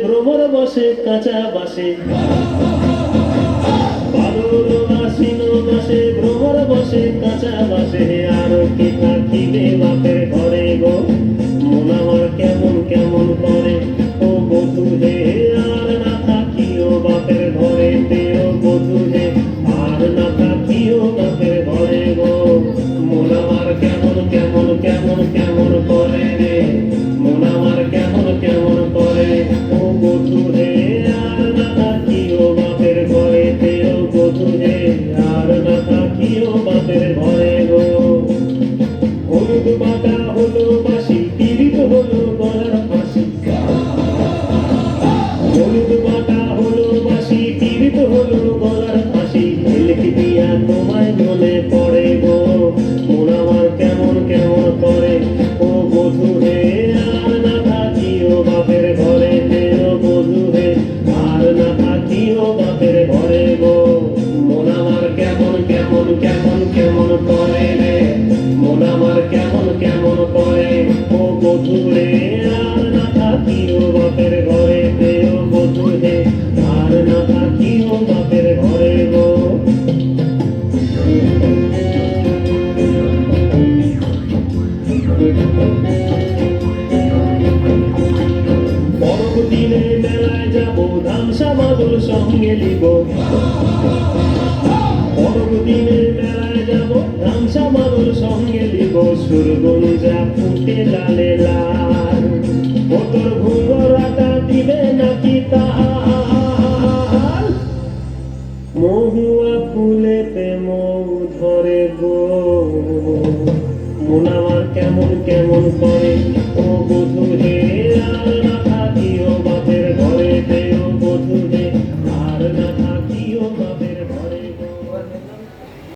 ভ্রমর বসে কাঁচা বাসে, ভাদর আশ্বিন মাসে ভ্রমর বসে কাঁচা বাসে। আর কি থাকিবে বাপের ঘরে গো, মন আমার কেমন কেমন করে ও বধূ হে। আর না থাকিও বাপের ঘরে তে ও বধূ হে, আর না থাকিও বাপের ঘরে গো, মন আমার কেমন কেমন কেমন কেমন করে রে, মন আমার কেমন কেমন করে ও বধূ হে। আর না থাকিও বাপের ঘরে তে ও বধূ হে, আর না থাকিও বাপের ঘরে গো। হলুদ বাটা হলো বাসি, পীড়িত হলো গলার ফাঁসি। হলুদ বাটা হলো বাসি, পীড়িত হলো গলার ফাঁসি। ঝিলকি দিয়া তোমায় মনে পড়ে গো, মন আমার কেমন কেমন করে ও বধূ হে। আর না থাকিও বাপের ঘরে তে ও বধূ হে, আর না থাকিও বাপের ঘরে গো, মন আমার কেমন কেমন কেমন কেমন করে রে, মন আমার কেমন কেমন করে ও বধূ রে। আর না থাকিও বাপের ঘরে তে ও বধূ হে, আর না থাকিও বাপের ঘরে গো। পরব দিনে মেলায় যাব, ধামসা বাদল সঙ্গে লিব। পরব দিনে মেলায় যাব, ধামসা বাদল সঙ্গে লিব। সুরগুঞ্জা ফুটে লালে লাল, ও তোর ঘুঙরাটা দিবে নাকি তাল। মহুয়া ফুলেতে মৌ ধরে